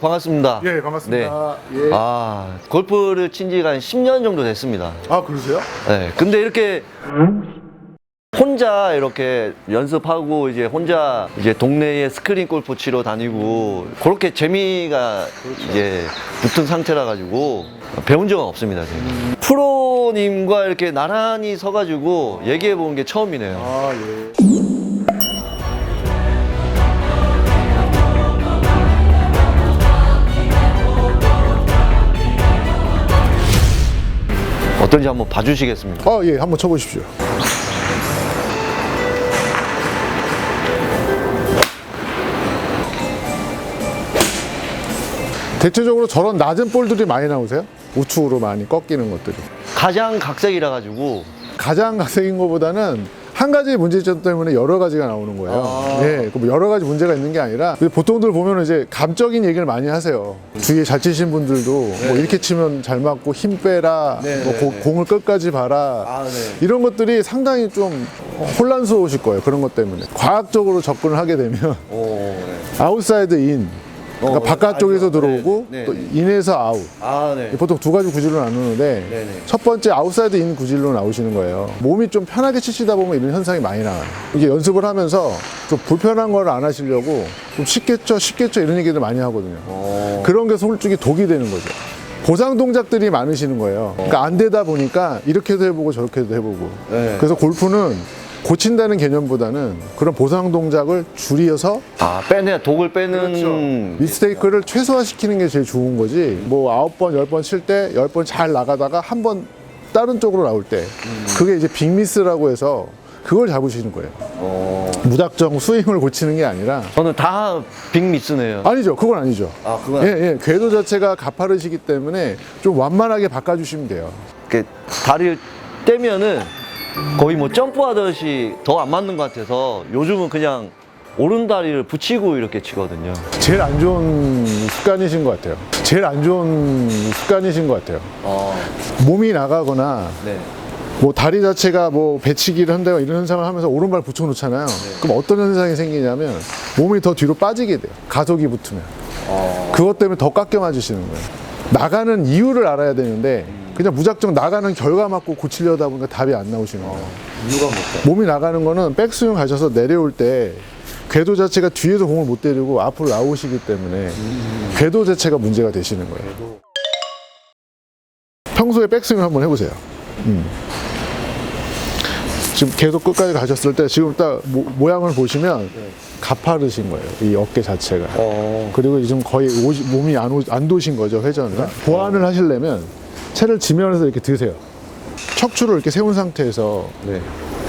반갑습니다. 예, 반갑습니다. 네. 예. 골프를 친 지가 한 10년 정도 됐습니다. 아, 그러세요? 네. 근데 이렇게 혼자 이렇게 연습하고 이제 혼자 이제 동네에 스크린 골프 치러 다니고 그렇게 재미가 이제 붙은 상태라 가지고 배운 적은 없습니다. 제가. 프로님과 이렇게 나란히 서가지고 얘기해 본 게 처음이네요. 아, 예. 어떤지 한번 봐주시겠습니까? 아, 예, 한번 쳐보십시오. 대체적으로 저런 낮은 볼들이 많이 나오세요? 우측으로 많이 꺾이는 것들이. 가장 각색이라 가지고 가장 각색인 것보다는 한 가지 문제점 때문에 여러 가지가 나오는 거예요. 예, 그 여러 가지 문제가 있는 게 아니라 보통들 보면 이제 감적인 얘기를 많이 하세요. 주위에 잘 치신 분들도 뭐 이렇게 치면 잘 맞고 힘 빼라, 뭐 공을 끝까지 봐라, 이런 것들이 상당히 좀 혼란스러우실 거예요. 그런 것 때문에 과학적으로 접근을 하게 되면 아웃사이드 인, 그러니까 바깥쪽에서 들어오고 또 인에서 아웃. 보통 두 가지 구질로 나누는데 첫 번째 아웃사이드 인 구질로 나오시는 거예요. 몸이 좀 편하게 치시다 보면 이런 현상이 많이 나와요. 이게 연습을 하면서 좀 불편한 걸 안 하시려고 좀 쉽게 쳐 이런 얘기들 많이 하거든요. 그런 게 솔직히 독이 되는 거죠. 보상 동작들이 많으시는 거예요. 그러니까 안 되다 보니까 이렇게도 해보고 저렇게도 해보고. 그래서 골프는 고친다는 개념보다는 그런 보상 동작을 줄여서 독을 빼는 미스테이크를 최소화시키는 게 제일 좋은 거지. 뭐 9번, 10번 칠 때 10번 잘 나가다가 한 번 다른 쪽으로 나올 때 그게 이제 빅미스라고 해서 그걸 잡으시는 거예요. 무작정 스윙을 고치는 게 아니라. 저는 다 빅미스네요. 아니죠. 그건 아니죠. 그건 예, 궤도 자체가 가파르시기 때문에 좀 완만하게 바꿔주시면 돼요. 이렇게 다리를 떼면은 거의 뭐 점프하듯이 더 안 맞는 것 같아서 요즘은 그냥 오른다리를 붙이고 이렇게 치거든요. 제일 안 좋은 습관이신 것 같아요. 제일 안 좋은 습관이신 것 같아요. 몸이 나가거나 뭐 다리 자체가 뭐 배치기를 한다거나 이런 현상을 하면서 오른발 붙여놓잖아요. 그럼 어떤 현상이 생기냐면 몸이 더 뒤로 빠지게 돼요. 가속이 붙으면. 그것 때문에 더 깎여 맞으시는 거예요. 나가는 이유를 알아야 되는데 그냥 무작정 나가는 결과 맞고 고치려다 보니까 답이 안 나오시는 거예요. 이유가 뭘까요? 몸이 나가는 거는 백스윙 가셔서 내려올 때 궤도 자체가 뒤에서 공을 못 때리고 앞으로 나오시기 때문에 궤도 자체가 문제가 되시는 거예요. 평소에 백스윙을 한번 해보세요. 지금 계속 끝까지 가셨을 때 지금 딱 모양을 보시면 가파르신 거예요. 이 어깨 자체가. 그리고 지금 거의 몸이 안 도신 거죠, 회전을. 보완을 하시려면 채를 지면에서 이렇게 드세요. 척추를 이렇게 세운 상태에서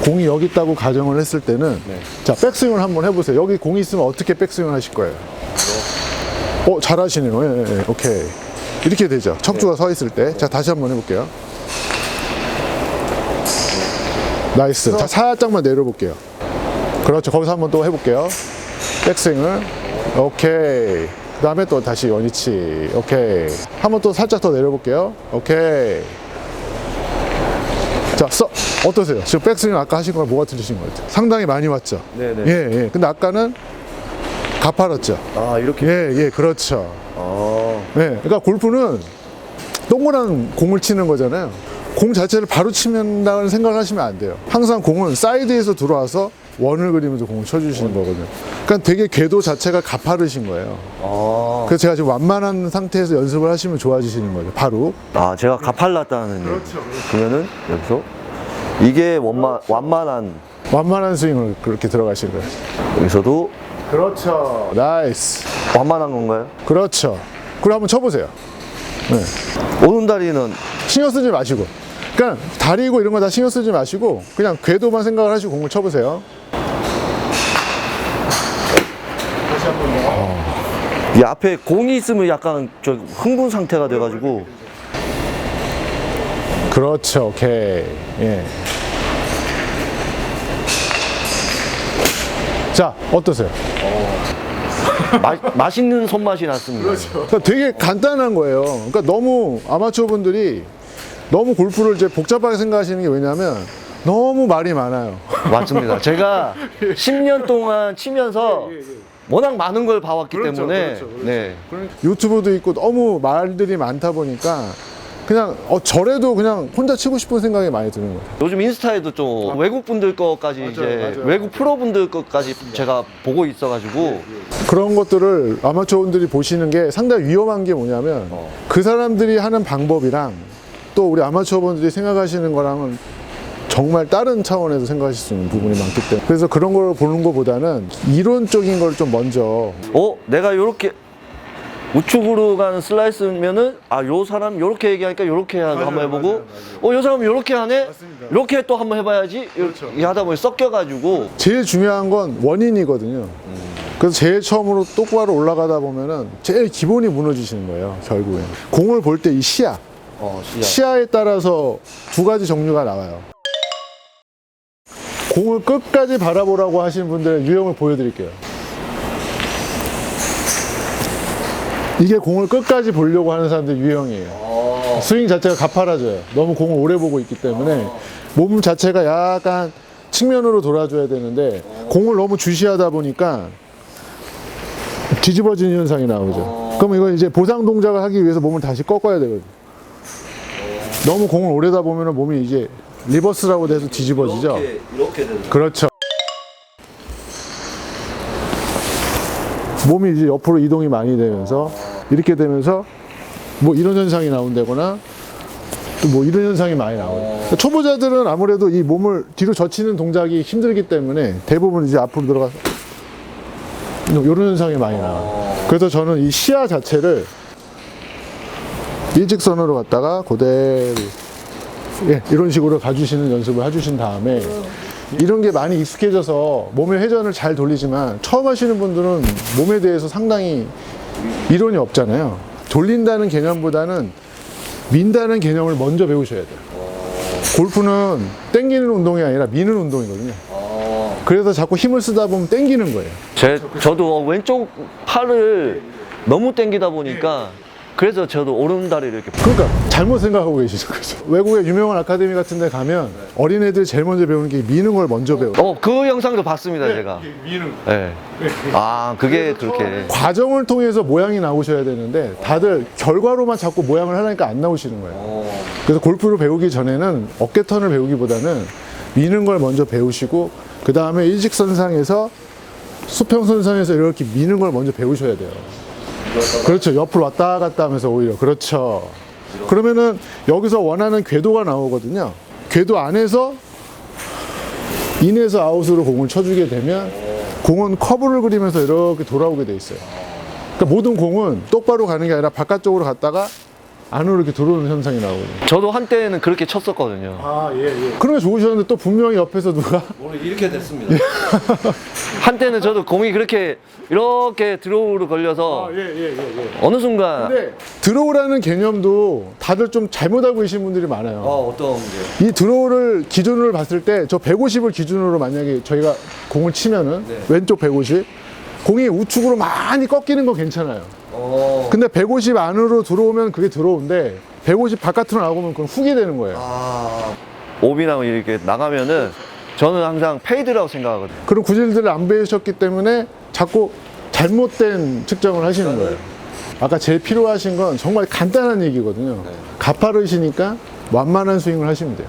공이 여기 있다고 가정을 했을 때는 자, 백스윙을 한번 해보세요. 여기 공이 있으면 어떻게 백스윙을 하실 거예요? 잘하시네요. 예, 오케이. 이렇게 되죠. 척추가 서 있을 때. 자, 다시 한번 해볼게요. 나이스. 자, 살짝만 내려볼게요. 그렇죠. 거기서 한번 또 해볼게요. 백스윙을. 오케이. 그 다음에 또 다시 원위치. 오케이. 한번 또 살짝 더 내려볼게요. 오케이. 자, 어떠세요? 지금 백스윙 아까 하신 거랑 뭐가 틀리신 것 같아요? 상당히 많이 왔죠? 네네. 예. 근데 아까는 가파랐죠? 이렇게? 예, 그렇죠. 그러니까 골프는 동그란 공을 치는 거잖아요. 공 자체를 바로 치는다는 생각을 하시면 안 돼요. 항상 공은 사이드에서 들어와서 원을 그리면서 공을 쳐주시는 거거든요. 그러니까 되게 궤도 자체가 가파르신 거예요. 그래서 제가 지금 완만한 상태에서 연습을 하시면 좋아지시는 거죠. 바로. 제가 가팔랐다는 얘기. 그러면은 여기서 이게 완만한 스윙을 그렇게 들어가시는 거예요. 여기서도 그렇죠. 나이스. 완만한 건가요? 그렇죠. 그럼 한번 쳐보세요. 오른다리는 신경 쓰지 마시고. 그러니까 다리고 이런 거 다 신경 쓰지 마시고 그냥 궤도만 생각을 하시고 공을 쳐보세요. 이 앞에 공이 있으면 약간 저 흥분 상태가 돼가지고. 그렇죠. 오케이. 예. 자, 어떠세요? 맛있는 손맛이 났습니다. 그러니까 되게 간단한 거예요. 그러니까 너무 아마추어 분들이 너무 골프를 이제 복잡하게 생각하시는 게 왜냐면 너무 말이 많아요. 맞습니다. 제가 10년 동안 치면서 워낙 많은 걸 봐왔기 때문에 그렇죠. 네. 유튜브도 있고 너무 말들이 많다 보니까 그냥 저래도 그냥 혼자 치고 싶은 생각이 많이 드는 거예요. 요즘 인스타에도 좀 외국 분들 것까지 맞아요. 외국 프로분들 것까지 제가 보고 있어가지고 그런 것들을 아마추어분들이 보시는 게 상당히 위험한 게 뭐냐면 그 사람들이 하는 방법이랑 또 우리 아마추어분들이 생각하시는 거랑은 정말 다른 차원에서 생각하실 수 있는 부분이 많기 때문에 그래서 그런 걸 보는 것보다는 이론적인 걸 좀 먼저 내가 요렇게 우측으로 가는 슬라이스면은 요 사람 요렇게 얘기하니까 요렇게 한번 해보고 요 사람 요렇게 하네? 요렇게 또 한번 해봐야지 이렇게 하다 보니 섞여가지고 제일 중요한 건 원인이거든요. 그래서 제일 처음으로 똑바로 올라가다 보면은 제일 기본이 무너지시는 거예요, 결국에. 공을 볼 때 이 시야에 따라서 두 가지 종류가 나와요. 공을 끝까지 바라보라고 하시는 분들의 유형을 보여드릴게요. 이게 공을 끝까지 보려고 하는 사람들 유형이에요. 스윙 자체가 가파라져요. 너무 공을 오래 보고 있기 때문에 몸 자체가 약간 측면으로 돌아줘야 되는데 공을 너무 주시하다 보니까 뒤집어지는 현상이 나오죠. 그럼 이건 이제 보상 동작을 하기 위해서 몸을 다시 꺾어야 되거든요. 너무 공을 오래다 보면 몸이 이제 리버스라고 돼서 뒤집어지죠. 이렇게 되는 그렇죠. 몸이 이제 옆으로 이동이 많이 되면서 이렇게 되면서 뭐 이런 현상이 나온다거나 또 뭐 이런 현상이 많이 나와요. 초보자들은 아무래도 이 몸을 뒤로 젖히는 동작이 힘들기 때문에 대부분 이제 앞으로 들어가서 이런 현상이 많이 나와요. 그래서 저는 이 시야 자체를 일직선으로 갔다가 그대로 이런 식으로 가주시는 연습을 해주신 다음에 이런 게 많이 익숙해져서 몸의 회전을 잘 돌리지만 처음 하시는 분들은 몸에 대해서 상당히 이론이 없잖아요. 돌린다는 개념보다는 민다는 개념을 먼저 배우셔야 돼요. 골프는 땡기는 운동이 아니라 미는 운동이거든요. 그래서 자꾸 힘을 쓰다 보면 땡기는 거예요. 저도 왼쪽 팔을 너무 당기다 보니까 그래서 저도 오른다리를 이렇게 그러니까 잘못 생각하고 계시죠. 그래서 외국의 유명한 아카데미 같은 데 가면 어린애들 제일 먼저 배우는 게 미는 걸 먼저 배워요. 그 영상도 봤습니다, 제가. 미는 네. 그게 그렇게. 과정을 통해서 모양이 나오셔야 되는데 다들 결과로만 자꾸 모양을 하려니까 안 나오시는 거예요. 그래서 골프를 배우기 전에는 어깨턴을 배우기보다는 미는 걸 먼저 배우시고 그 다음에 일직선상에서 수평선상에서 이렇게 미는 걸 먼저 배우셔야 돼요. 그렇죠. 옆으로 왔다 갔다 하면서 오히려. 그렇죠. 그러면은 여기서 원하는 궤도가 나오거든요. 궤도 안에서 인에서 아웃으로 공을 쳐주게 되면 공은 커브를 그리면서 이렇게 돌아오게 돼 있어요. 그러니까 모든 공은 똑바로 가는 게 아니라 바깥쪽으로 갔다가 안으로 이렇게 들어오는 현상이 나오거든요. 저도 한때는 그렇게 쳤었거든요. 그런 게 좋으셨는데 또 분명히 옆에서 누가 오늘 이렇게 됐습니다. 한때는 저도 공이 그렇게 이렇게 드로우로 걸려서 어느 순간 근데 들어오라는 개념도 다들 좀 잘못 알고 계신 분들이 많아요. 어떤 게? 이 드로우를 기준으로 봤을 때 저 150을 기준으로 만약에 저희가 공을 치면은 왼쪽 150 공이 우측으로 많이 꺾이는 건 괜찮아요. 근데 150 안으로 들어오면 그게 들어오는데 150 바깥으로 나오면 그건 훅이 되는 거예요. 오비나 이렇게 나가면은 저는 항상 페이드라고 생각하거든요. 그런 구질들을 안 배우셨기 때문에 자꾸 잘못된 측정을 하시는 거예요. 아까 제일 필요하신 건 정말 간단한 얘기거든요. 가파르시니까 완만한 스윙을 하시면 돼요.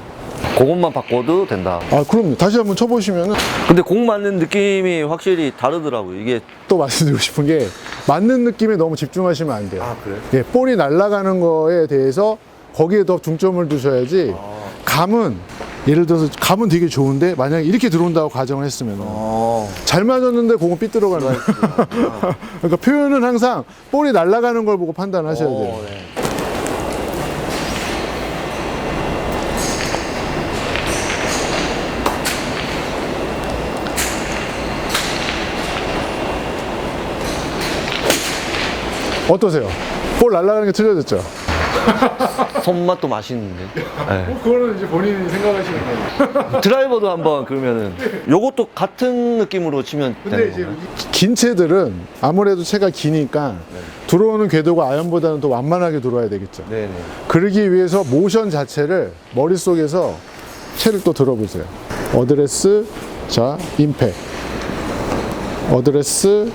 그것만 바꿔도 된다. 그럼요. 다시 한번 쳐보시면은 근데 공 맞는 느낌이 확실히 다르더라고요. 이게 또 말씀드리고 싶은 게 맞는 느낌에 너무 집중하시면 안 돼요. 그래요? 볼이 날아가는 거에 대해서 거기에 더 중점을 두셔야지 감은 예를 들어서 감은 되게 좋은데 만약에 이렇게 들어온다고 가정을 했으면 잘 맞았는데 공은 삐뚤어가는 거예요. 그러니까 표현은 항상 볼이 날아가는 걸 보고 판단하셔야 돼요. 어떠세요? 볼 날아가는 게 틀려졌죠? 손맛도 맛있는데. 그거는 이제 본인이 생각하시는 거예요. 드라이버도 한번 그러면은 요것도 같은 느낌으로 치면 되는 건가요? 긴 채들은 아무래도 채가 기니까 들어오는 궤도가 아연보다는 더 완만하게 들어와야 되겠죠. 네네. 그러기 위해서 모션 자체를 머릿속에서 채를 또 들어보세요. 어드레스, 자, 임팩. 어드레스,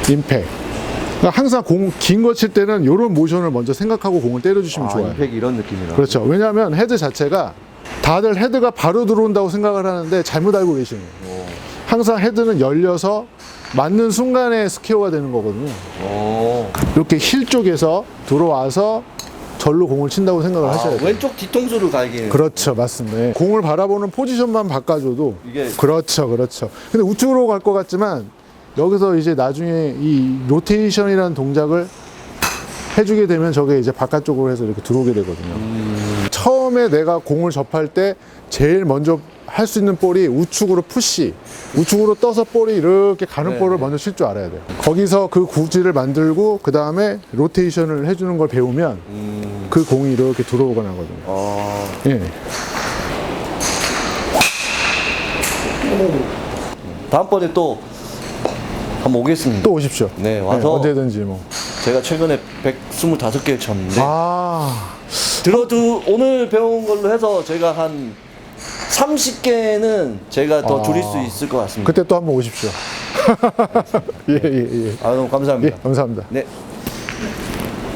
임팩. 그러니까 항상 공 긴 거 칠 때는 이런 모션을 먼저 생각하고 공을 때려주시면 좋아요. 임팩 이런 느낌이라. 그렇죠. 왜냐하면 헤드 자체가 다들 헤드가 바로 들어온다고 생각을 하는데 잘못 알고 계시는 거예요. 항상 헤드는 열려서 맞는 순간에 스퀘어가 되는 거거든요. 이렇게 힐 쪽에서 들어와서 절로 공을 친다고 생각을 하셔야 돼요. 왼쪽 뒤통수를 갈기는. 그렇죠, 맞습니다. 예. 공을 바라보는 포지션만 바꿔줘도 이게- 그렇죠, 그렇죠. 근데 우측으로 갈 것 같지만 여기서 이제 나중에 이 로테이션이라는 동작을 해주게 되면 저게 이제 바깥쪽으로 해서 이렇게 들어오게 되거든요. 처음에 내가 공을 접할 때 제일 먼저 할 수 있는 볼이 우측으로 푸시, 우측으로 떠서 볼이 이렇게 가는 네, 볼을 먼저 칠 줄 알아야 돼요. 거기서 그 구질을 만들고 그 다음에 로테이션을 해주는 걸 배우면 그 공이 이렇게 들어오거나 하거든요. 예. 다음번에 또 한번 오겠습니다. 또 오십시오. 네, 와서 언제든지 뭐. 제가 최근에 125개를 쳤는데 아, 들어도 오늘 배운 걸로 해서 제가 한 30개는 제가 더 줄일 수 있을 것 같습니다. 그때 또 한번 오십시오. 예, 예, 예. 너무 감사합니다. 예, 감사합니다. 네.